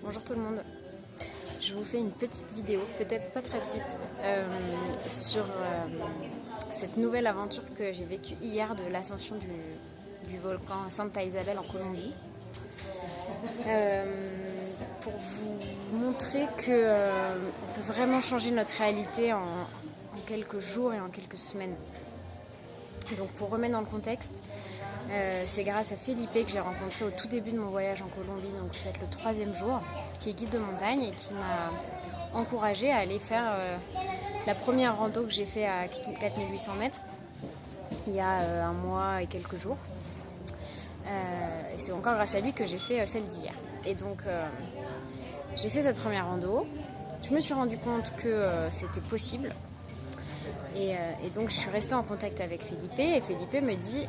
Bonjour tout le monde. Je vous fais une petite vidéo, peut-être pas très petite, sur cette nouvelle aventure que j'ai vécue hier de l'ascension du volcan Santa Isabel en Colombie. Pour vous montrer qu'on peut vraiment changer notre réalité en quelques jours et en quelques semaines. Donc pour remettre dans le contexte, c'est grâce à Felipe que j'ai rencontré au tout début de mon voyage en Colombie, donc peut-être le 3e jour, qui est guide de montagne et qui m'a encouragée à aller faire la première rando que j'ai fait à 4800 mètres il y a un mois et quelques jours. Et c'est encore grâce à lui que j'ai fait celle d'hier. Et donc j'ai fait cette première rando, je me suis rendu compte que c'était possible. Et donc je suis restée en contact avec Felipe et Felipe me dit,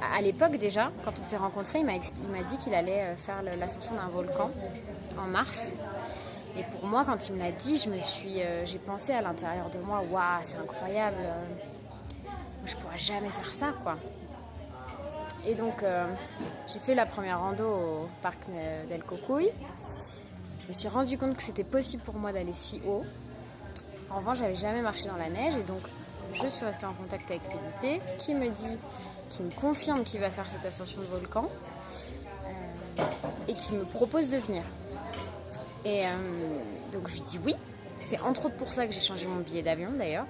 à l'époque déjà, quand on s'est rencontrés, il m'a dit qu'il allait faire l'ascension d'un volcan en mars. Et pour moi, quand il me l'a dit, j'ai pensé à l'intérieur de moi, waouh, c'est incroyable, je pourrais jamais faire ça, quoi. Et donc j'ai fait la première rando au parc d'El Cocuy. Je me suis rendu compte que c'était possible pour moi d'aller si haut. En revanche, j'avais jamais marché dans la neige et donc je suis restée en contact avec Felipe qui me confirme qu'il va faire cette ascension de volcan et qui me propose de venir. Et donc je lui dis oui. C'est entre autres pour ça que j'ai changé mon billet d'avion d'ailleurs.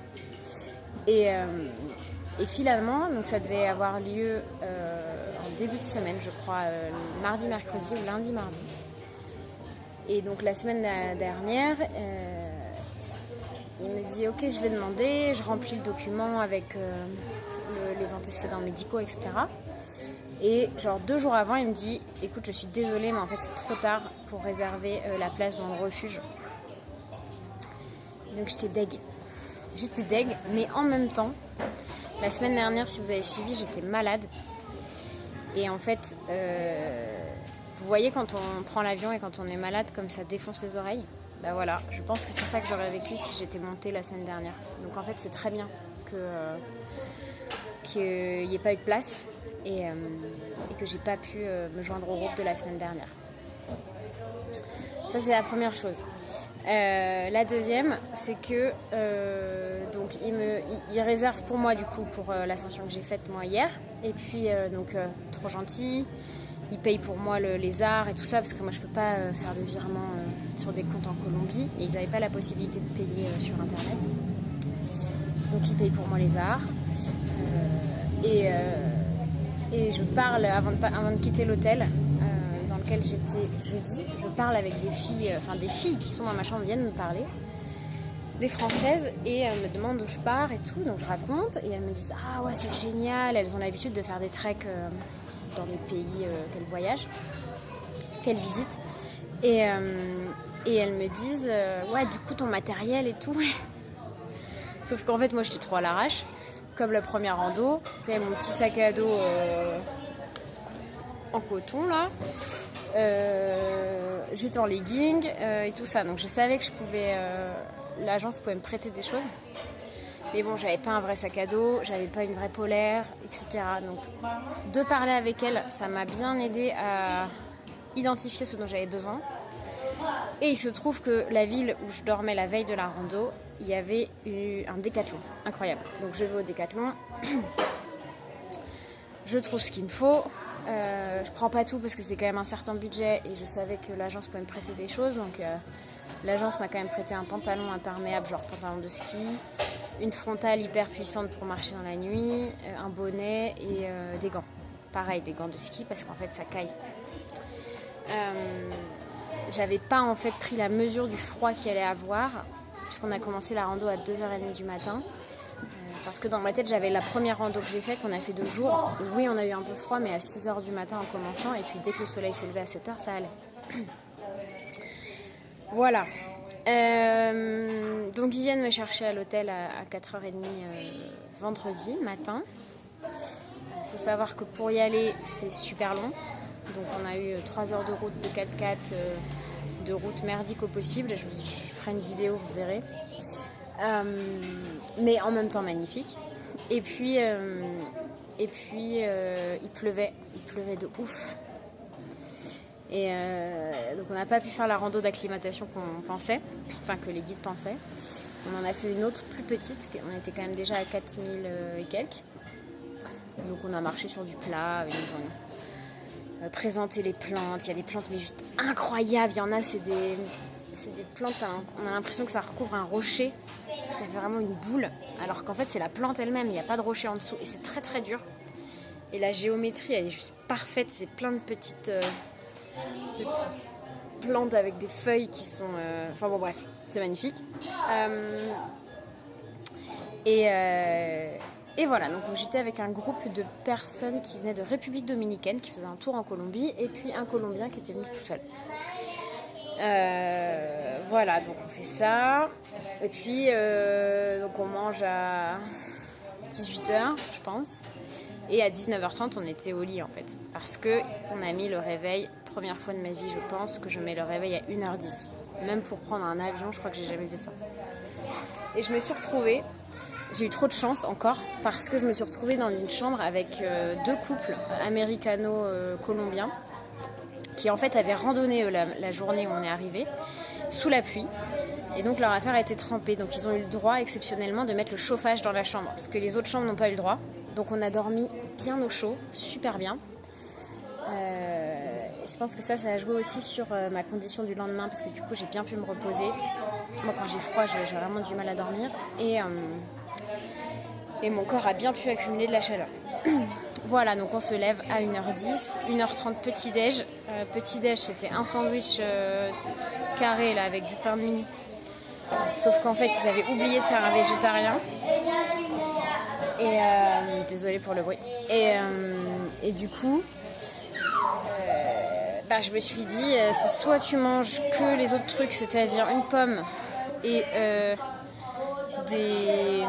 Et finalement, donc ça devait avoir lieu en début de semaine, je crois, mardi, mercredi ou lundi, mardi. Et donc la semaine dernière, il me dit ok, je vais demander, je remplis le document avec les antécédents médicaux, etc. Et genre 2 jours avant, il me dit écoute, je suis désolée, mais en fait c'est trop tard pour réserver la place dans le refuge. Donc j'étais deg, mais en même temps, la semaine dernière, si vous avez suivi, j'étais malade. Et en fait, vous voyez quand on prend l'avion et quand on est malade, comme ça défonce les oreilles. Ben voilà, je pense que c'est ça que j'aurais vécu si j'étais montée la semaine dernière. Donc en fait, c'est très bien qu'il n'y ait pas eu de place et que j'ai pas pu me joindre au groupe de la semaine dernière. Ça, c'est la première chose. La deuxième, c'est que donc il réserve pour moi du coup pour l'ascension que j'ai faite moi hier. Et puis trop gentil. Il paye pour moi les arts et tout ça parce que moi je peux pas faire de virement sur des comptes en Colombie et ils n'avaient pas la possibilité de payer sur internet. Donc il paye pour moi les arts et je parle avant de quitter l'hôtel dans lequel j'étais jeudi. Je parle avec des filles qui sont dans ma chambre viennent me parler, des Françaises, et elles me demandent où je pars et tout. Donc je raconte et elles me disent ah ouais, c'est génial. Elles ont l'habitude de faire des treks dans les pays qu'elles voyagent, qu'elles visitent, et elles me disent ouais, du coup ton matériel et tout. Sauf qu'en fait moi j'étais trop à l'arrache, comme la première rando. J'avais mon petit sac à dos en coton là, j'étais en legging et tout ça, donc je savais que l'agence pouvait me prêter des choses. Mais bon, j'avais pas un vrai sac à dos, j'avais pas une vraie polaire, etc. Donc, de parler avec elle, ça m'a bien aidé à identifier ce dont j'avais besoin. Et il se trouve que la ville où je dormais la veille de la rando, il y avait eu un Décathlon. Incroyable. Donc, je vais au Décathlon. Je trouve ce qu'il me faut. Je prends pas tout parce que c'est quand même un certain budget et je savais que l'agence pouvait me prêter des choses. Donc, l'agence m'a quand même prêté un pantalon imperméable, genre pantalon de ski, une frontale hyper puissante pour marcher dans la nuit, un bonnet et des gants. Pareil, des gants de ski parce qu'en fait ça caille. J'avais pas en fait pris la mesure du froid qu'il allait avoir puisqu'on a commencé la rando à 2h30 du matin. Parce que dans ma tête j'avais la première rando que j'ai faite, qu'on a fait 2 jours. Oui, on a eu un peu froid, mais à 6h du matin en commençant, et puis dès que le soleil s'est levé à 7h, ça allait. Voilà. Donc ils viennent me chercher à l'hôtel à 4h30 vendredi matin. Il faut savoir que pour y aller, c'est super long. Donc on a eu 3 heures de route de 4x4, de route merdique au possible. Je ferai une vidéo, vous verrez. Mais en même temps magnifique. Et puis il pleuvait de ouf. Et donc on n'a pas pu faire la rando d'acclimatation qu'on pensait, enfin que les guides pensaient. On en a fait une autre plus petite, on était quand même déjà à 4000 et quelques. Donc on a marché sur du plat, ils ont présenté les plantes, il y a des plantes mais juste incroyables, il y en a c'est des plantes, on a l'impression que ça recouvre un rocher, ça fait vraiment une boule, alors qu'en fait c'est la plante elle-même, il n'y a pas de rocher en dessous et c'est très très dur. Et la géométrie elle est juste parfaite, c'est plein de petites plantes avec des feuilles qui sont... Enfin bon bref, c'est magnifique. Et voilà, donc j'étais avec un groupe de personnes qui venaient de République Dominicaine, qui faisaient un tour en Colombie, et puis un Colombien qui était venu tout seul. Voilà, donc on fait ça. Et puis, donc on mange à 18h, je pense. Et à 19h30, on était au lit, en fait. Parce qu'on a mis le réveil, première fois de ma vie, je pense, que je mets le réveil à 1h10. Même pour prendre un avion, je crois que j'ai jamais fait ça. Et je me suis retrouvée, j'ai eu trop de chance encore, parce que je me suis retrouvée dans une chambre avec 2 couples américano-colombiens qui en fait avaient randonné la journée où on est arrivé, sous la pluie. Et donc leur affaire a été trempée. Donc ils ont eu le droit exceptionnellement de mettre le chauffage dans la chambre, ce que les autres chambres n'ont pas eu le droit. Donc on a dormi bien au chaud, super bien. Je pense que ça a joué aussi sur ma condition du lendemain, parce que du coup j'ai bien pu me reposer. Moi quand j'ai froid, j'ai vraiment du mal à dormir. Et mon corps a bien pu accumuler de la chaleur. Voilà, donc on se lève à 1h10, 1h30 petit-déj. Petit-déj, c'était un sandwich carré là, avec du pain de mie. Sauf qu'en fait, ils avaient oublié de faire un végétarien. Et désolée pour le bruit. Et du coup, je me suis dit, c'est soit tu manges que les autres trucs, c'est-à-dire une pomme et des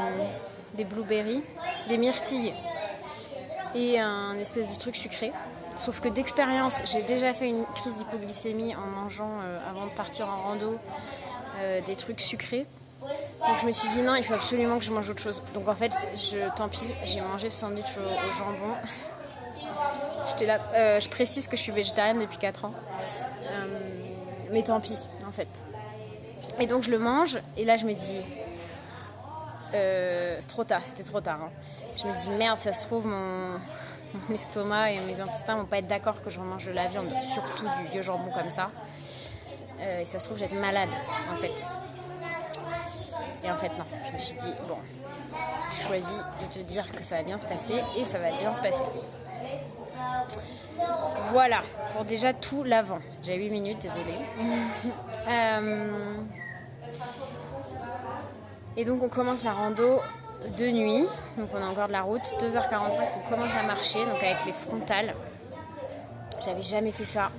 blueberries, des myrtilles et un espèce de truc sucré. Sauf que d'expérience, j'ai déjà fait une crise d'hypoglycémie en mangeant, avant de partir en rando, des trucs sucrés. Donc je me suis dit non, il faut absolument que je mange autre chose. Donc en fait, tant pis, j'ai mangé ce sandwich au jambon. J'étais là, je précise que je suis végétarienne depuis 4 ans. Mais tant pis, en fait. Et donc je le mange, et là je me dis... c'est trop tard, c'était trop tard. Hein. Je me dis merde, ça se trouve mon estomac et mes intestins vont pas être d'accord que je mange de la viande, surtout du vieux jambon comme ça. Et ça se trouve, je vais être malade, en fait. Et en fait, non. Je me suis dit, bon, je choisis de te dire que ça va bien se passer, et ça va bien se passer. Voilà, pour déjà tout l'avant. J'ai déjà 8 minutes, désolée. Et donc, on commence la rando de nuit. Donc, on a encore de la route. 2h45, on commence à marcher, donc avec les frontales. J'avais jamais fait ça.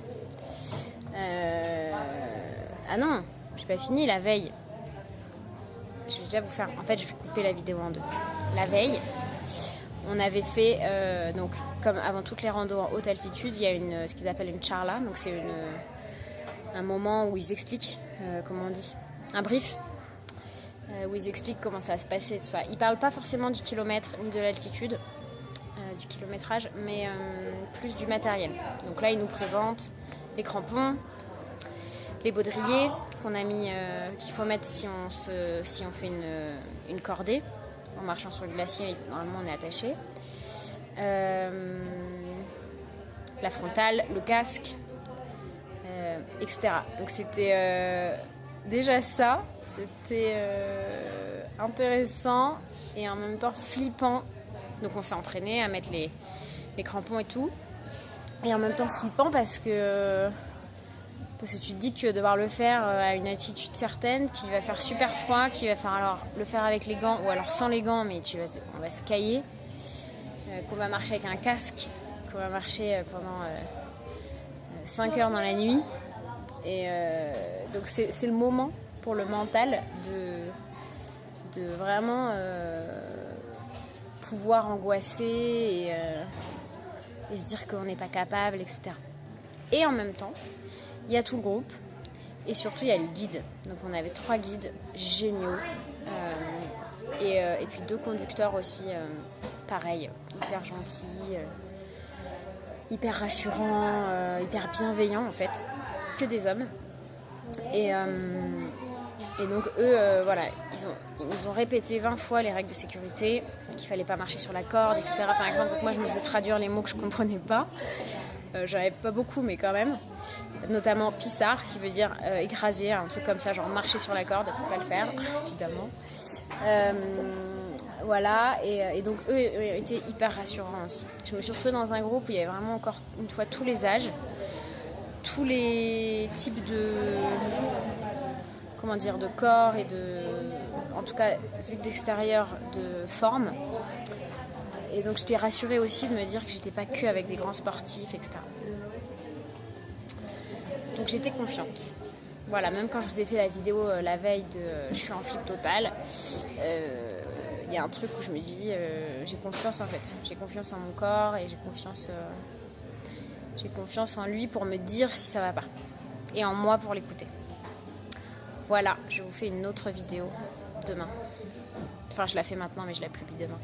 Ah non, j'ai pas fini la veille. Je vais déjà vous faire... En fait, je vais couper la vidéo en deux. La veille, on avait fait... donc, comme avant toutes les randos en haute altitude, il y a ce qu'ils appellent une charla. Donc, c'est un moment où ils expliquent, comment on dit, un brief, où ils expliquent comment ça va se passer, tout ça. Ils parlent pas forcément du kilomètre ni de l'altitude, du kilométrage, mais plus du matériel. Donc là, ils nous présentent les crampons, les baudriers qu'on a mis, qu'il faut mettre si on fait une cordée. En marchant sur le glacier, normalement on est attaché. La frontale, le casque, etc. Donc c'était déjà ça, c'était intéressant et en même temps flippant. Donc on s'est entraîné à mettre les crampons et tout. Et en même temps flippant parce que tu te dis que tu vas devoir le faire à une altitude certaine, qu'il va faire super froid, qu'il va falloir le faire avec les gants ou alors sans les gants, mais on va se cailler, qu'on va marcher avec un casque, qu'on va marcher pendant 5 heures dans la nuit. Et donc c'est le moment pour le mental de vraiment pouvoir angoisser et se dire qu'on n'est pas capable, etc. Et en même temps, il y a tout le groupe et surtout il y a les guides. Donc on avait 3 guides géniaux et puis 2 conducteurs aussi, pareil, hyper gentils. hyper rassurants, hyper bienveillants en fait, que des hommes. Et donc eux, voilà, ils nous ont répété 20 fois les règles de sécurité, qu'il fallait pas marcher sur la corde, etc. Par exemple, moi je me faisais traduire les mots que je comprenais pas. J'en avais pas beaucoup, mais quand même. Notamment pissard, qui veut dire écraser, un truc comme ça, genre marcher sur la corde, il faut pas le faire, évidemment. Voilà, et donc eux étaient hyper rassurants aussi. Je me suis retrouvée dans un groupe où il y avait vraiment encore une fois tous les âges, tous les types de corps et en tout cas vu d'extérieur, de forme. Et donc j'étais rassurée aussi de me dire que j'étais pas que avec des grands sportifs, etc. Donc j'étais confiante. Voilà, même quand je vous ai fait la vidéo la veille de je suis en flip total, il y a un truc où je me dis j'ai confiance en fait. J'ai confiance en mon corps et j'ai confiance en lui pour me dire si ça va pas. Et en moi pour l'écouter. Voilà, je vous fais une autre vidéo demain. Enfin, je la fais maintenant, mais je la publie demain.